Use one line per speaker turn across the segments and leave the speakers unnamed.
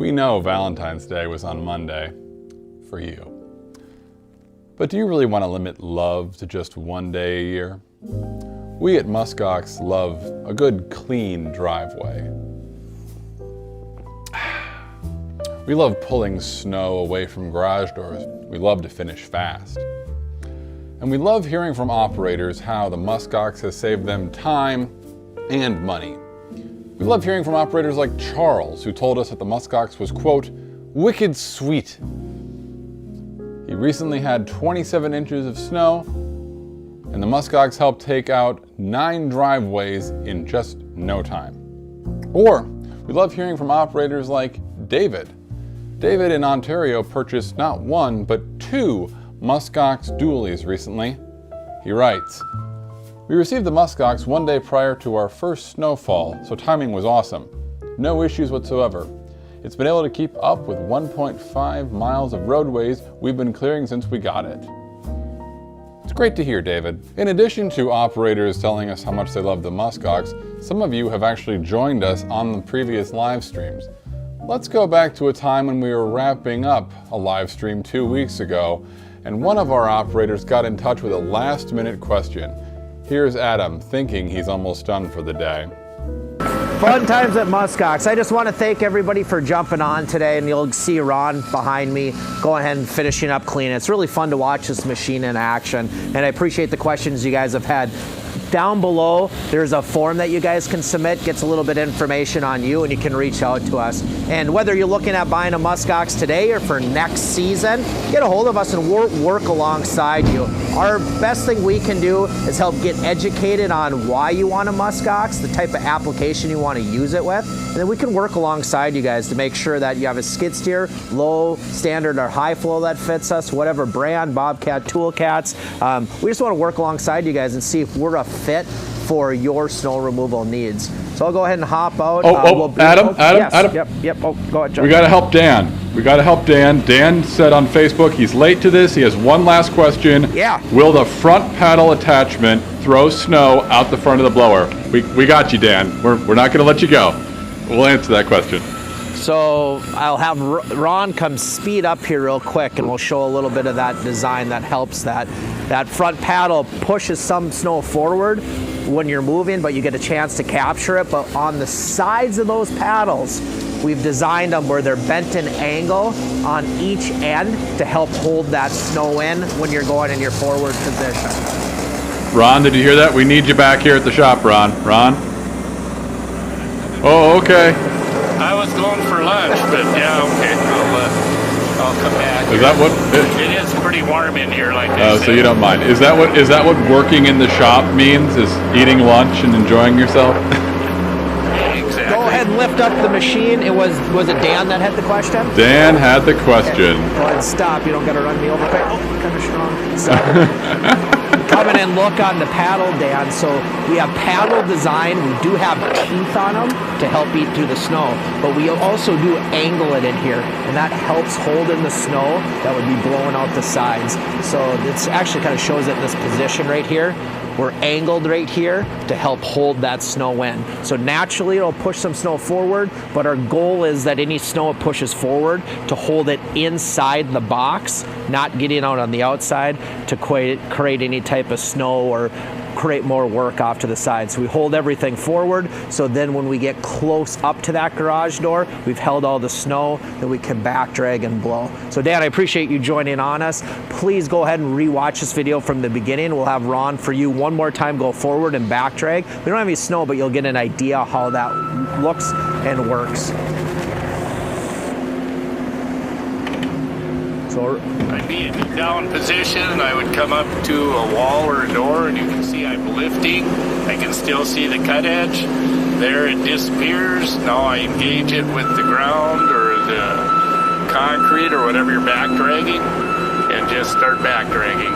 We know Valentine's Day was on Monday for you. But do you really want to limit love to just one day a year? We at MUSKOX love a good, clean driveway. We love pulling snow away from garage doors. We love to finish fast. And we love hearing from operators how the MUSKOX has saved them time and money. We love hearing from operators like Charles, who told us that the MUSKOX was, quote, wicked sweet. He recently had 27 inches of snow, and the MUSKOX helped take out 9 driveways in just no time. Or we love hearing from operators like David. David in Ontario purchased not 1, but 2 MUSKOX dualies recently. He writes, "We received the MUSKOX one day prior to our first snowfall, so timing was awesome. No issues whatsoever. It's been able to keep up with 1.5 miles of roadways we've been clearing since we got it." It's great to hear, David. In addition to operators telling us how much they love the MUSKOX, some of you have actually joined us on the previous live streams. Let's go back to a time when we were wrapping up a live stream 2 weeks ago, and one of our operators got in touch with a last-minute question. Here's Adam, thinking he's almost done for the day.
Fun times at MUSKOX. I just want to thank everybody for jumping on today, and you'll see Ron behind me go ahead and finishing up cleaning. It's really fun to watch this machine in action, and I appreciate the questions you guys have had. Down below, there's a form that you guys can submit, gets a little bit of information on you, and you can reach out to us. And whether you're looking at buying a MUSKOX today or for next season, get a hold of us and we'll work alongside you. Our best thing we can do is help get educated on why you want a MUSKOX, the type of application you want to use it with, and then we can work alongside you guys to make sure that you have a skid steer, low, standard, or high flow that fits us, whatever brand, Bobcat, Toolcats. We just want to work alongside you guys and see if we're a fit for your snow removal needs. So I'll go ahead and hop out.
Adam.
Yep. Oh, go ahead, John.
We got to help Dan. Dan said on Facebook he's late to this. He has one last question.
Yeah.
Will the front paddle attachment throw snow out the front of the blower? We got you, Dan. We're not going to let you go. We'll answer that question.
So I'll have Ron come speed up here real quick, and we'll show a little bit of that design that helps that. That front paddle pushes some snow forward when you're moving, but you get a chance to capture it. But on the sides of those paddles, we've designed them where they're bent an angle on each end to help hold that snow in when you're going in your forward position.
Ron, did you hear that? We need you back here at the shop, Ron. Oh, okay.
I was going for lunch, but yeah, okay. I'll come back.
Is that what?
It is pretty warm in here, like I said.
So you don't mind. Is that what working in the shop means? Is eating lunch and enjoying yourself?
Exactly.
Go ahead and lift up the machine. Was it Dan that had the question?
Dan had the question.
Okay. Go ahead and stop. You don't got to run me over quick. Oh, kind of strong. So, come in and look on the paddle, Dan. So we have paddle design. We do have teeth on them to help eat through the snow, but we also do angle it in here, and that helps hold in the snow that would be blowing out the sides. So it's actually kind of shows it in this position right here. We're angled right here to help hold that snow in. So naturally it'll push some snow forward, but our goal is that any snow it pushes forward to hold it inside the box, not getting out on the outside to create any type of snow or create more work off to the side. So we hold everything forward, so then when we get close up to that garage door, we've held all the snow that we can back drag and blow. So Dan, I appreciate you joining on us. Please go ahead and re-watch this video from the beginning. We'll have Ron for you one more time go forward and back drag. We don't have any snow, but you'll get an idea how that looks and works. So
I'd be in down position, I would come up to a wall or a door, and you can see I'm lifting. I can still see the cut edge. There it disappears. Now I engage it with the ground or the concrete or whatever you're back dragging, and just start back dragging.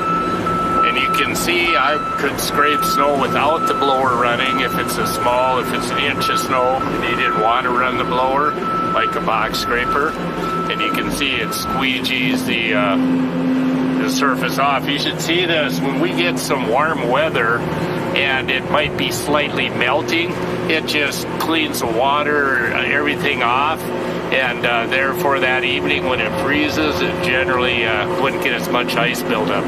And you can see I could scrape snow without the blower running if it's if it's an inch of snow and you didn't want to run the blower like a box scraper. And you can see it squeegees the surface off. You should see this when we get some warm weather and it might be slightly melting. it just cleans the water, everything off, and therefore that evening when it freezes, it generally wouldn't get as much ice buildup.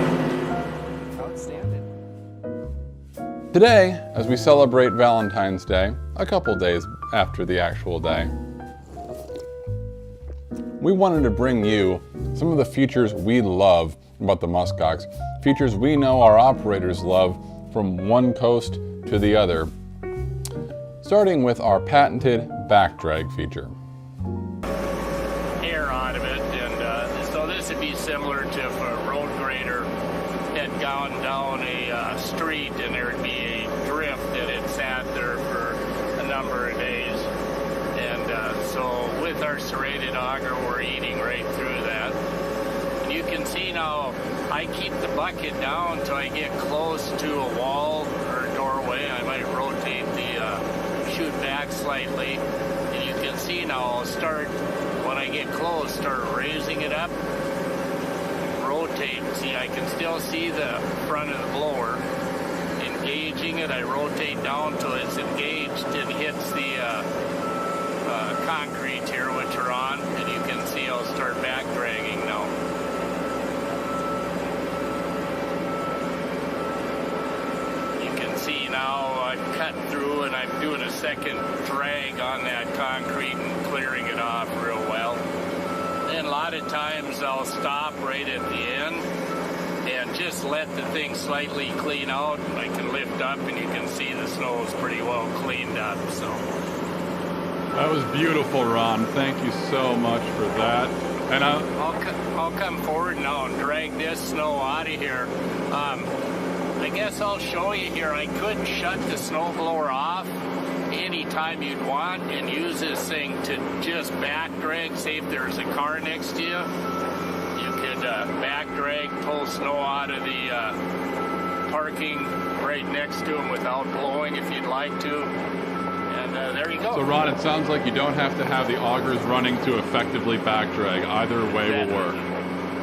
Outstanding.
Today, as we celebrate Valentine's Day, a couple days after the actual day, we wanted to bring you some of the features we love about the MUSKOX, features we know our operators love from one coast to the other, starting with our patented back drag feature.
Air out of it, and so this would be similar to if a road grader had gone down a street and there would be a drift that had sat there for a number of days. And so with our serrated auger, we're eating right through that. And you can see now, I keep the bucket down until I get close to a wall or a doorway. I might rotate the chute back slightly. And you can see now I'll start, when I get close, start raising it up, rotate. See, I can still see the front of the blower. Engaging it, I rotate down till it's engaged and hits the concrete here, which are on, and you can see I'll start back dragging now. You can see now I've cut through and I'm doing a second drag on that concrete and clearing it off real well. Then a lot of times I'll stop right at the end and just let the thing slightly clean out. I can lift up and you can see the snow is pretty well cleaned up. So
That was beautiful, Ron. Thank you so much for that. And
I'll come forward now and drag this snow out of here. I guess I'll show you here. I could shut the snow blower off anytime you'd want and use this thing to just back drag. Say if there's a car next to you, you could back drag, pull snow out of the parking right next to them without blowing if you'd like to. And there you go.
so, Ron, it sounds like you don't have to have the augers running to effectively back drag. Either way will work.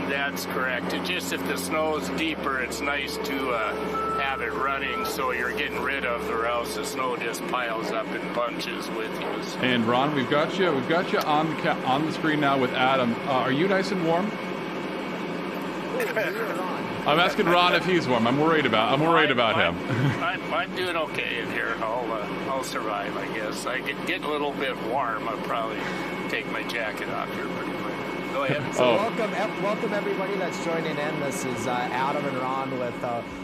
That's correct. It just if the snow's deeper, it's nice to have it running so you're getting rid of, or else the snow just piles up in bunches with you.
And Ron, we've got you on the screen now with Adam. Are you nice and warm? I'm asking Ron if he's warm. I'm worried about him.
I'm doing okay in here. I'll survive, I guess. I get a little bit warm. I'll probably take my jacket off here pretty quick. Go ahead.
So welcome everybody that's joining in. This is Adam and Ron with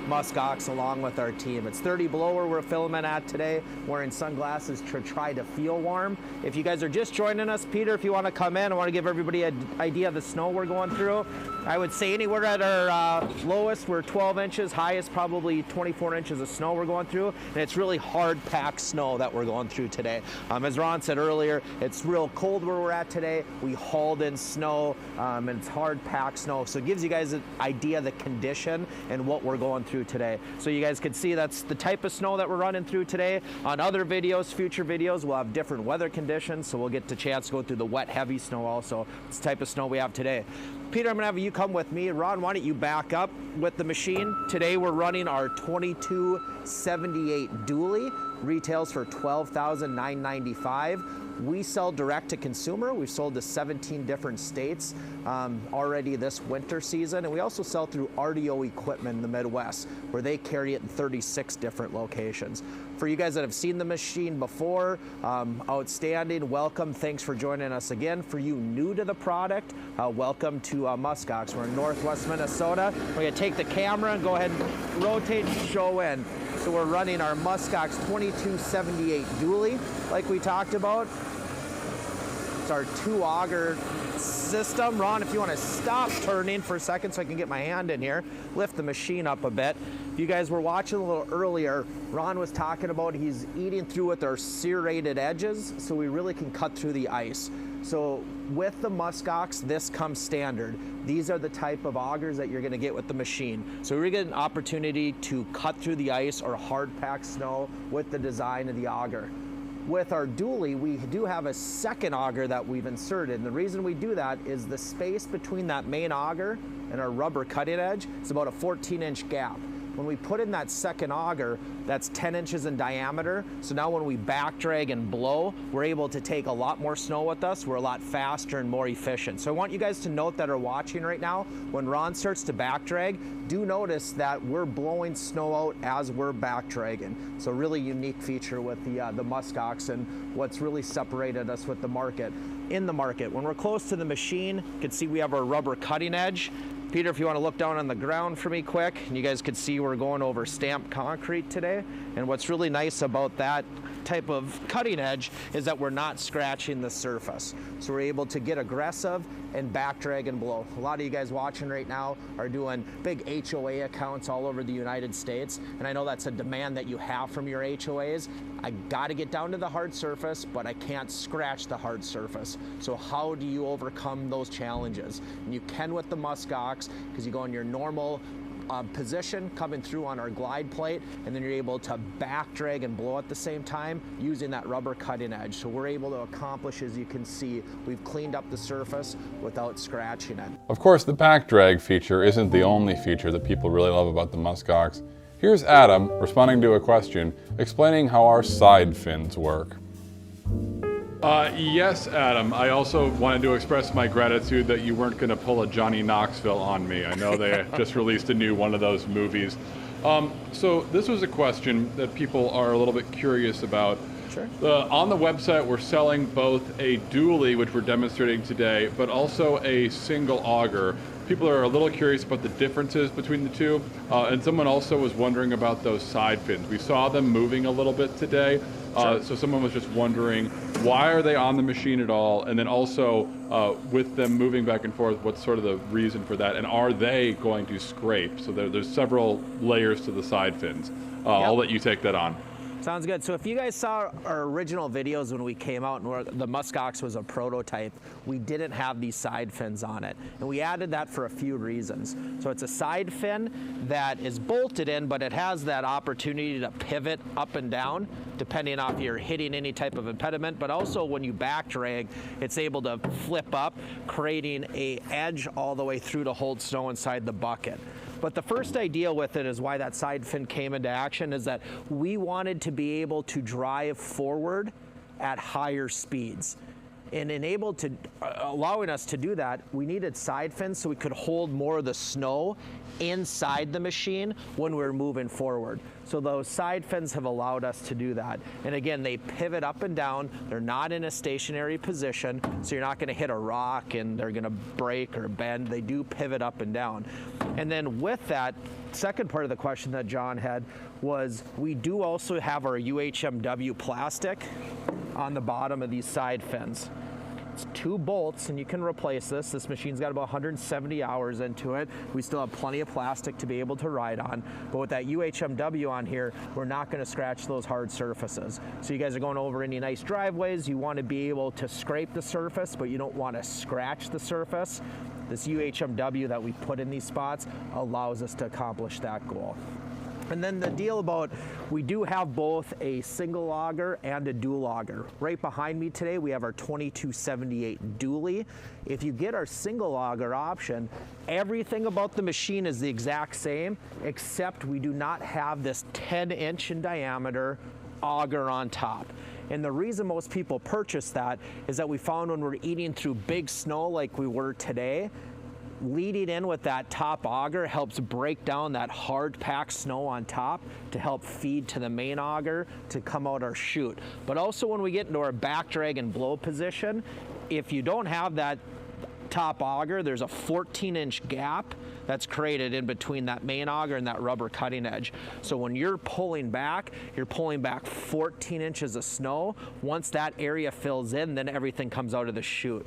MUSKOX along with our team. It's 30 below where we're filming at today, wearing sunglasses to try to feel warm. If you guys are just joining us, Peter, if you want to come in, I want to give everybody an idea of the snow we're going through. I would say anywhere at our lowest, we're 12 inches, highest probably 24 inches of snow we're going through, and it's really hard packed snow that we're going through today. As Ron said earlier, it's real cold where we're at today. We hauled in snow, and it's hard packed snow, so it gives you guys an idea of the condition and what we're going through today. So you guys can see that's the type of snow that we're running through today. On other videos, future videos, we'll have different weather conditions, so we'll get the chance to go through the wet, heavy snow also. It's the type of snow we have today. Peter, I'm gonna have you come with me. Ron, why don't you back up with the machine? Today we're running our 2278 dually. Retails for $12,995. We sell direct to consumer. We've sold to 17 different states already this winter season. And we also sell through RDO Equipment in the Midwest, where they carry it in 36 different locations. For you guys that have seen the machine before, outstanding, welcome. Thanks for joining us again. For you new to the product, welcome to MUSKOX. We're in Northwest Minnesota. We're gonna take the camera and go ahead and rotate and show in. So we're running our MUSKOX 2278 dually, like we talked about. It's our 2-auger system. Ron, if you want to stop turning for a second so I can get my hand in here, lift the machine up a bit. If you guys were watching a little earlier, Ron was talking about he's eating through with our serrated edges, so we really can cut through the ice. So with the MUSKOX, this comes standard. These are the type of augers that you're gonna get with the machine. So we're getting an opportunity to cut through the ice or hard pack snow with the design of the auger. With our dually, we do have a second auger that we've inserted. And the reason we do that is the space between that main auger and our rubber cutting edge is about a 14-inch gap. When we put in that second auger, that's 10 inches in diameter. So now when we back drag and blow, we're able to take a lot more snow with us. We're a lot faster and more efficient. So I want you guys to note that are watching right now, when Ron starts to back drag, do notice that we're blowing snow out as we're back dragging. So really unique feature with the MUSKOX, and what's really separated us with the market. In the market, when we're close to the machine, you can see we have our rubber cutting edge. Peter, if you want to look down on the ground for me quick, and you guys could see we're going over stamped concrete today. And what's really nice about that type of cutting edge is that we're not scratching the surface. So we're able to get aggressive and back drag and blow. A lot of you guys watching right now are doing big HOA accounts all over the United States, and I know that's a demand that you have from your HOAs. I gotta get down to the hard surface, but I can't scratch the hard surface. So how do you overcome those challenges? And you can with the MUSKOX, because you go in your normal position coming through on our glide plate, and then you're able to back drag and blow at the same time using that rubber cutting edge. So we're able to accomplish, as you can see, we've cleaned up the surface without scratching it.
Of course, the back drag feature isn't the only feature that people really love about the MUSKOX. Here's Adam responding to a question, explaining how our side fins work.
Yes, Adam. I also wanted to express my gratitude that you weren't going to pull a Johnny Knoxville on me. I know they just released a new one of those movies. So this was a question that people are a little bit curious about.
Sure.
On the website, we're selling both a dually, which we're demonstrating today, but also a single auger. People are a little curious about the differences between the two, and someone also was wondering about those side fins. We saw them moving a little bit today, so someone was just wondering, why are they on the machine at all? And then also, with them moving back and forth, what's sort of the reason for that? And are they going to scrape? So there's several layers to the side fins. I'll let you take that on.
Sounds good. So if you guys saw our original videos when we came out and the MUSKOX was a prototype, we didn't have these side fins on it. And we added that for a few reasons. So it's a side fin that is bolted in, but it has that opportunity to pivot up and down, depending on if you're hitting any type of impediment. But also when you back drag, it's able to flip up, creating an edge all the way through to hold snow inside the bucket. But the first idea with it is why that side fin came into action is that we wanted to be able to drive forward at higher speeds. And allowing us to do that, we needed side fins so we could hold more of the snow inside the machine when we were moving forward. So those side fins have allowed us to do that. And again, they pivot up and down. They're not in a stationary position, so you're not gonna hit a rock and they're gonna break or bend. They do pivot up and down. And then with that, second part of the question that John had was, we do also have our UHMW plastic on the bottom of these side fins. It's 2 bolts, and you can replace this. This machine's got about 170 hours into it. We still have plenty of plastic to be able to ride on. But with that UHMW on here, we're not gonna scratch those hard surfaces. So you guys are going over any nice driveways, you wanna be able to scrape the surface, but you don't wanna scratch the surface. This UHMW that we put in these spots allows us to accomplish that goal. And then the deal about, we do have both a single auger and a dual auger. Right behind me today, we have our 2278 dually. If you get our single auger option, everything about the machine is the exact same, except we do not have this 10-inch in diameter auger on top. And the reason most people purchase that is that we found when we're eating through big snow like we were today, leading in with that top auger helps break down that hard packed snow on top to help feed to the main auger to come out our chute. But also when we get into our back drag and blow position, if you don't have that top auger, there's a 14-inch gap that's created in between that main auger and that rubber cutting edge. So when you're pulling back 14 inches of snow. Once that area fills in, then everything comes out of the chute.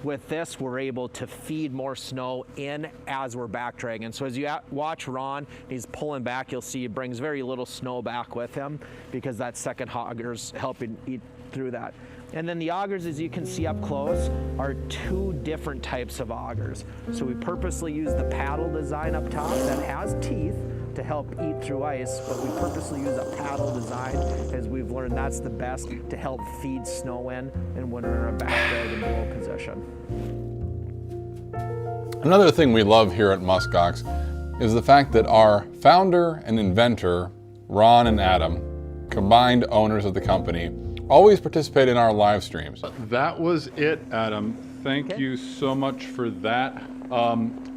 With this, we're able to feed more snow in as we're back dragging. So as you watch Ron, he's pulling back, you'll see he brings very little snow back with him because that second auger's helping eat through that. And then the augers, as you can see up close, are 2 different types of augers. So we purposely use the paddle design up top that has teeth to help eat through ice, but we purposely use a paddle design, as we've learned that's the best to help feed snow in and when we're in a back drag and blow position.
Another thing we love here at MUSKOX is the fact that our founder and inventor, Ron and Adam, combined owners of the company, always participate in our live streams.
That was it, Adam. Thank you so much for that.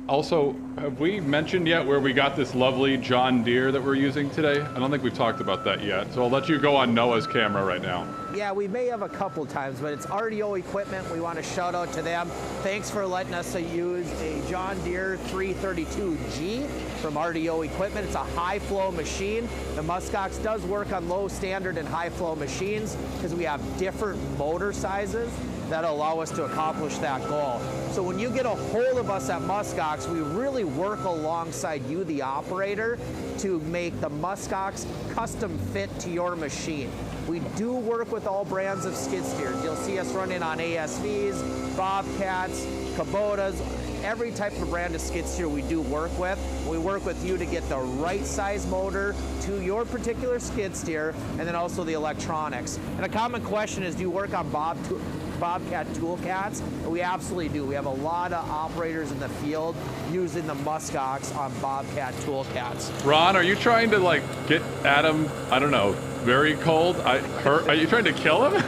Also, have we mentioned yet where we got this lovely John Deere that we're using today? I don't think we've talked about that yet, so I'll let you go on Noah's camera right now.
Yeah, we may have a couple times, but it's RDO equipment. We want to shout out to them. Thanks for letting us use a John Deere 332G from RDO equipment. It's a high flow machine. The MUSKOX does work on low standard and high flow machines because we have different motor sizes that allow us to accomplish that goal. So when you get a hold of us at MUSKOX, we really work alongside you, the operator, to make the MUSKOX custom fit to your machine. We do work with all brands of skid steers. You'll see us running on ASVs, Bobcats, Kubotas, every type of brand of skid steer we do work with. We work with you to get the right size motor to your particular skid steer, and then also the electronics. And a common question is, do you work on Bobcat toolcats? We absolutely do. We have a lot of operators in the field using the MUSKOX on Bobcat toolcats.
Ron, are you trying to like get Adam, I don't know, very cold? Are you trying to kill him?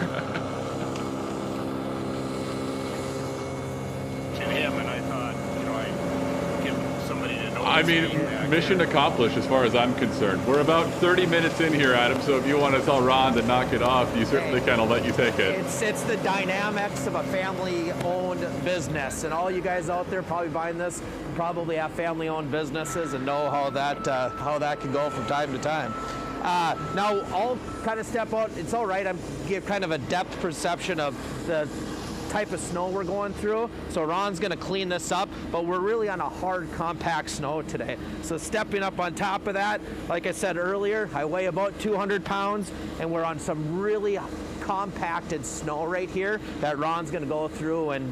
I mean, mission accomplished as far as I'm concerned. We're about 30 minutes in here, Adam, so if you want to tell Ron to knock it off, you certainly can. I'll let you take it.
It's the dynamics of a family-owned business, and all you guys out there probably buying this probably have family-owned businesses and know how that can go from time to time. Now, I'll kind of step out. It's all right. I'm give kind of a depth perception of the type of snow we're going through. So Ron's gonna clean this up, but we're really on a hard, compact snow today. So stepping up on top of that, like I said earlier, I weigh about 200 pounds, and we're on some really compacted snow right here that Ron's gonna go through and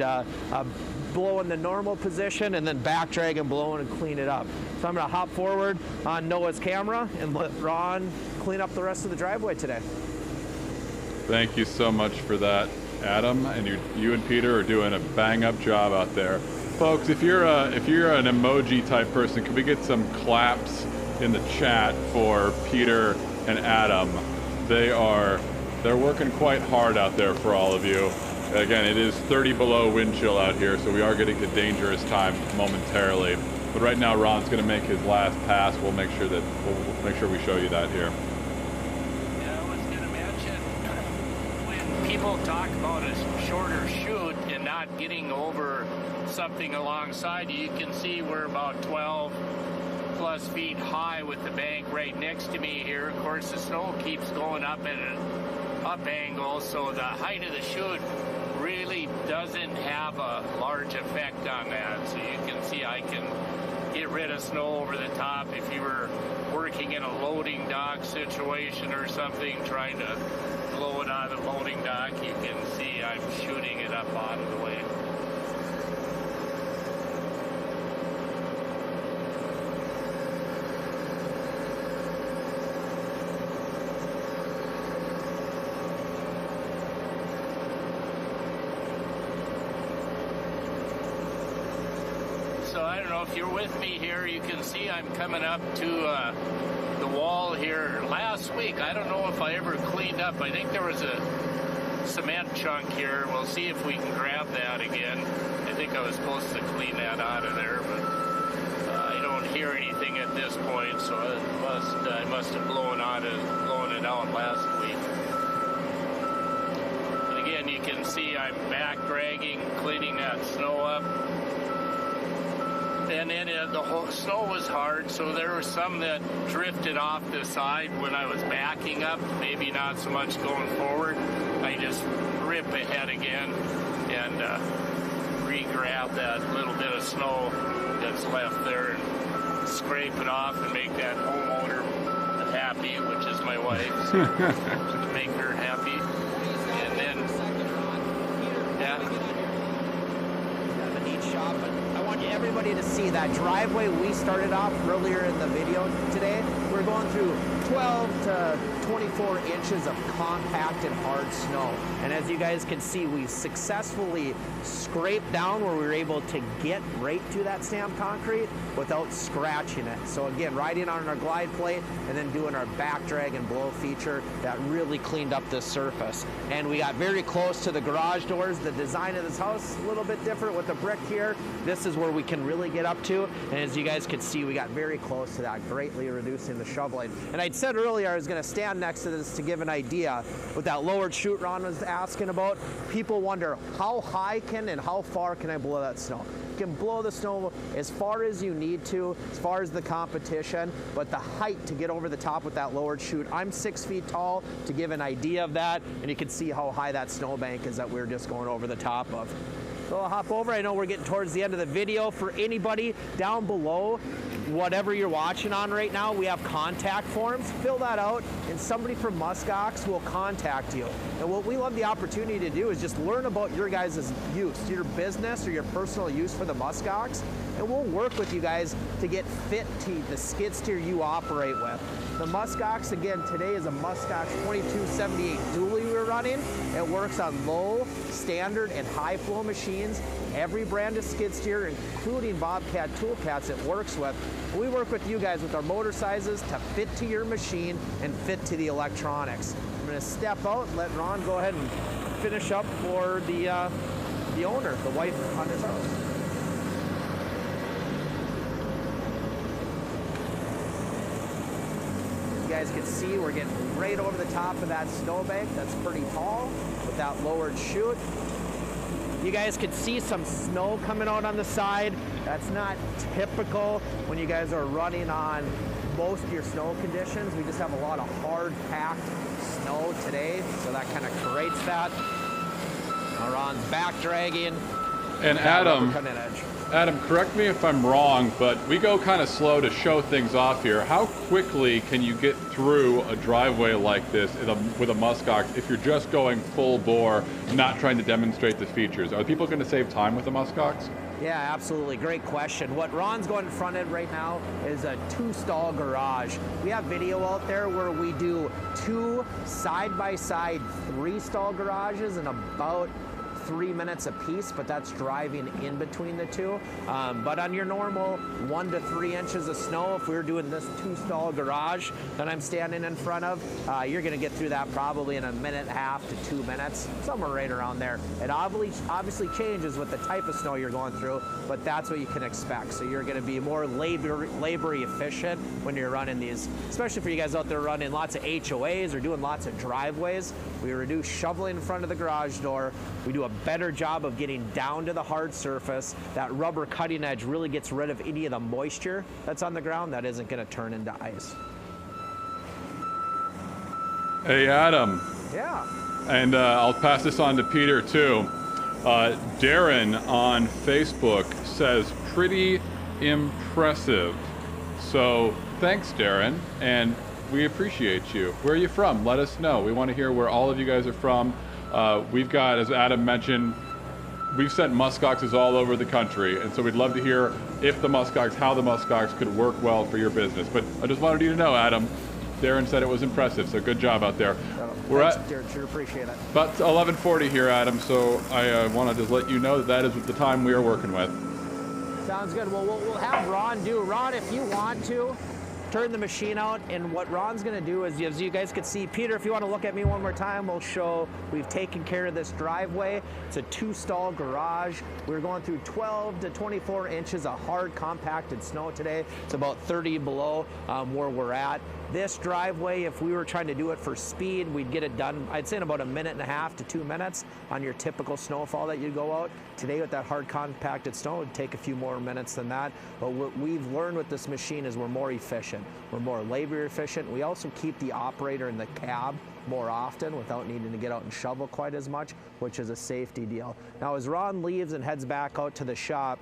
blow in the normal position and then back drag and blow in and clean it up. So I'm gonna hop forward on Noah's camera and let Ron clean up the rest of the driveway today.
Thank you so much for that, Adam, and you and Peter are doing a bang-up job out there. Folks, if you're an emoji type person, can we get some claps in the chat for Peter and Adam? They're working quite hard out there for all of you. Again, it is 30 below wind chill out here, so we are getting to dangerous time momentarily. But right now, Ron's going to make his last pass. We'll make sure we show you that here.
People talk about a shorter chute and not getting over something alongside you. You can see we're about 12 plus feet high with the bank right next to me here. Of course, the snow keeps going up at an up angle, so the height of the chute really doesn't have a large effect on that. So you can see I can get rid of snow over the top. If you were working in a loading dock situation or something, trying to blow it out of the loading dock, you can see I'm shooting it up out of the way. So I don't know if you're with me here, you can see I'm coming up to the wall here last week. I don't know if I ever cleaned up. I think there was a cement chunk here. We'll see if we can grab that again. I think I was supposed to clean that out of there, but I don't hear anything at this point, so I must have blown it out last week. But again, you can see I'm back dragging, cleaning that snow up. And then the whole snow was hard, so there was some that drifted off the side when I was backing up, maybe not so much going forward. I just rip ahead again and re-grab that little bit of snow that's left there and scrape it off and make that homeowner happy, which is my wife, so just make her happy. And then, yeah.
Everybody to see that driveway we started off earlier in the video today we're going through 12 to 24 inches of compact and hard snow. And as you guys can see, we successfully scraped down where we were able to get right to that stamped concrete without scratching it. So again, riding on our glide plate and then doing our back drag and blow feature, that really cleaned up this surface. And we got very close to the garage doors. The design of this house a little bit different with the brick here. This is where we can really get up to. And as you guys can see, we got very close to that, greatly reducing the shoveling. And I'd said earlier I was going to stand next to this to give an idea. With that lowered chute Ron was asking about, people wonder how high and how far can I blow that snow? You can blow the snow as far as you need to, as far as the competition, but the height to get over the top with that lowered chute, I'm 6 feet tall, to give an idea of that, and you can see how high that snowbank is that we're just going over the top of. So I'll hop over. I know we're getting towards the end of the video. For anybody down below, whatever you're watching on right now, we have contact forms. Fill that out and somebody from MUSKOX will contact you. And what we love the opportunity to do is just learn about your guys' use, your business or your personal use for the MUSKOX, and we'll work with you guys to get fit to the skid steer you operate with. The MUSKOX, again, today is a MUSKOX 2278 dually we're running. It works on low, standard, and high flow machines. Every brand of skid steer, including Bobcat Toolcats it works with. We work with you guys with our motor sizes to fit to your machine and fit to the electronics. I'm going to step out and let Ron go ahead and finish up for the owner, the wife on his house. You guys can see we're getting right over the top of that snowbank. That's pretty tall with that lowered chute. You guys can see some snow coming out on the side. That's not typical when you guys are running on most of your snow conditions. We just have a lot of hard packed snow today, so that kind of creates that. Ron's back dragging.
And Adam, correct me if I'm wrong, but we go kind of slow to show things off here. How quickly can you get through a driveway like this with a MUSKOX if you're just going full bore, not trying to demonstrate the features? Are people going to save time with a MUSKOX?
Yeah, absolutely. Great question. What Ron's going in front of right now is a 2-stall garage. We have video out there where we do 2 side-by-side 3-stall garages in about 3 minutes a piece, but that's driving in between the two. But on your normal 1 to 3 inches of snow, if we were doing this 2-stall garage that I'm standing in front of, you're going to get through that probably in 1.5 minutes to 2 minutes, somewhere right around there. It obviously changes with the type of snow you're going through, but that's what you can expect. So you're going to be more labor efficient when you're running these, especially for you guys out there running lots of HOAs or doing lots of driveways. We reduce shoveling in front of the garage door. We do a better job of getting down to the hard surface. That rubber cutting edge really gets rid of any of the moisture that's on the ground that isn't going to turn into ice.
Hey, Adam.
Yeah.
And I'll pass this on to Peter, too. Darren on Facebook says, pretty impressive. So thanks, Darren, and we appreciate you. Where are you from? Let us know. We want to hear where all of you guys are from. We've got, as Adam mentioned, we've sent MUSKOXs all over the country, and so we'd love to hear if the MUSKOX, how the MUSKOX could work well for your business. But I just wanted you to know, Adam, Darren said it was impressive, so good job out there.
Thanks, Darren, sure appreciate it.
About 11:40 here, Adam, so I wanted to let you know that is the time we are working with.
Sounds good. Well, we'll have Ron do. Ron, if you want to, turn the machine out, and what Ron's going to do is, as you guys can see, Peter, if you want to look at me one more time, we'll show we've taken care of this driveway. It's a 2-stall garage. We're going through 12 to 24 inches of hard compacted snow today. It's about 30 below where we're at. This driveway, if we were trying to do it for speed, we'd get it done, I'd say in about 1.5 minutes to 2 minutes on your typical snowfall that you'd go out. Today with that hard compacted snow, it'd take a few more minutes than that. But what we've learned with this machine is we're more efficient. We're more labor efficient. We also keep the operator in the cab more often without needing to get out and shovel quite as much, which is a safety deal. Now, as Ron leaves and heads back out to the shop,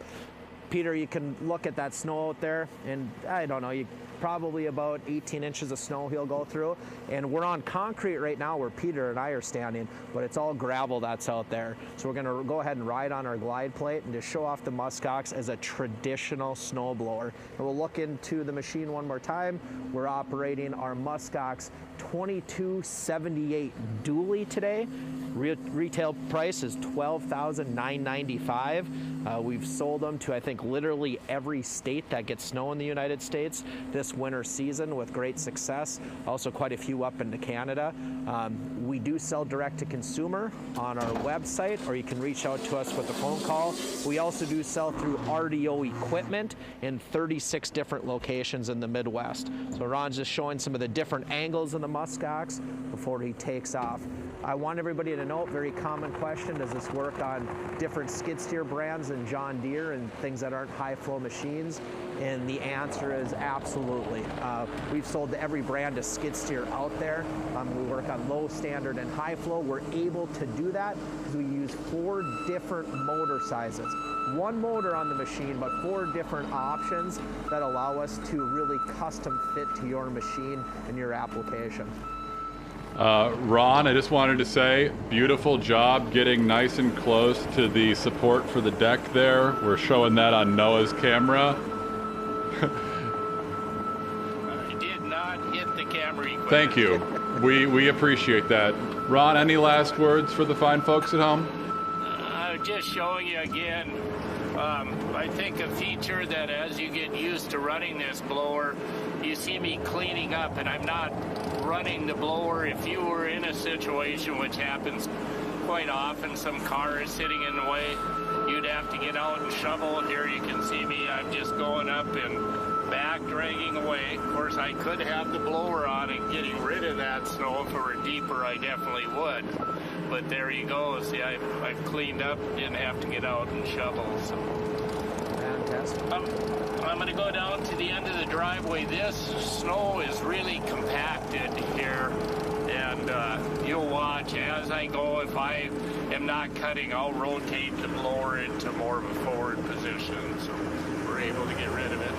Peter, you can look at that snow out there, and I don't know, probably about 18 inches of snow he'll go through. And we're on concrete right now where Peter and I are standing, but it's all gravel that's out there. So we're gonna go ahead and ride on our glide plate and just show off the MUSKOX as a traditional snowblower. And we'll look into the machine one more time. We're operating our MUSKOX 2278 dually today. Retail price is $12,995. We've sold them to, I think, literally every state that gets snow in the United States this winter season with great success. Also quite a few up into Canada. We do sell direct to consumer on our website, or you can reach out to us with a phone call. We also do sell through RDO equipment in 36 different locations in the Midwest. So Ron's just showing some of the different angles of the MUSKOX before he takes off. I want everybody to know, very common question, does this work on different skid steer brands than John Deere and things that aren't high flow machines? And the answer is absolutely. We've sold to every brand of skid steer out there. We work on low, standard, and high flow. We're able to do that because we use 4 different motor sizes. One motor on the machine, but 4 different options that allow us to really custom fit to your machine and your application.
Ron, I just wanted to say, beautiful job getting nice and close to the support for the deck there. We're showing that on Noah's camera.
I did not hit the camera equipment.
Thank you. We appreciate that. Ron, any last words for the fine folks at home?
Just showing you again, I think a feature that as you get used to running this blower, you see me cleaning up, and I'm not running the blower. If you were in a situation, which happens quite often, some car is sitting in the way, you'd have to get out and shovel. Here you can see me, I'm just going up and back dragging away. Of course, I could have the blower on and getting rid of that snow. If it were deeper, I definitely would. But there you go. See, I've cleaned up, didn't have to get out and shovel. So.
Fantastic.
I'm going to go down to the end of the driveway. This snow is really compacted here, and you'll watch as I go. If I am not cutting, I'll rotate the blower into more of a forward position, so we're able to get rid of it.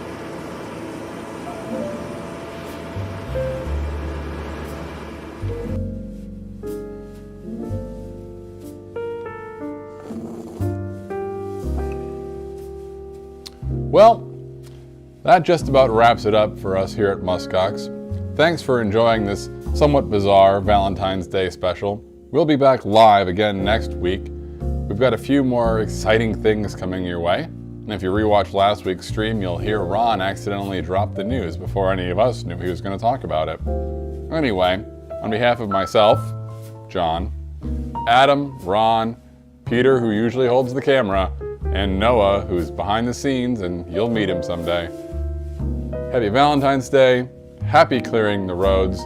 Well, that just about wraps it up for us here at MUSKOX. Thanks for enjoying this somewhat bizarre Valentine's Day special. We'll be back live again next week. We've got a few more exciting things coming your way. And if you rewatched last week's stream, you'll hear Ron accidentally drop the news before any of us knew he was going to talk about it. Anyway, on behalf of myself, John, Adam, Ron, Peter, who usually holds the camera, and Noah, who's behind the scenes, and you'll meet him someday. Happy Valentine's Day, happy clearing the roads,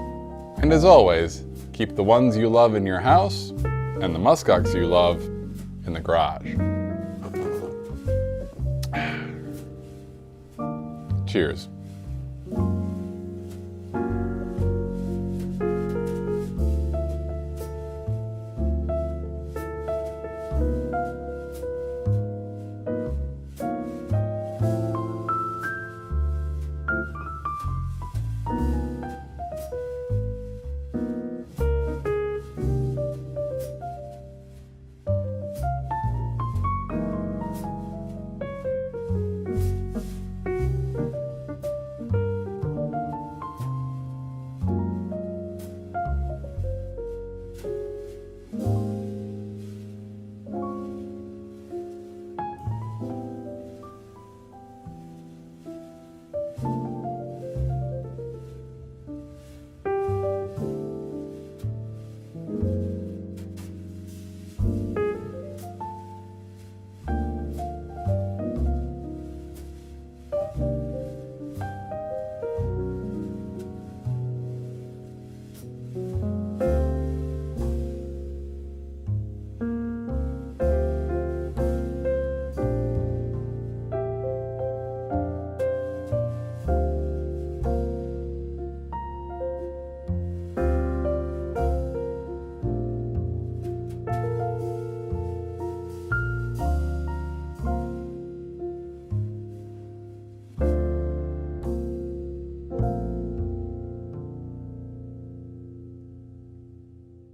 and as always, keep the ones you love in your house and the MUSKOX you love in the garage. Cheers.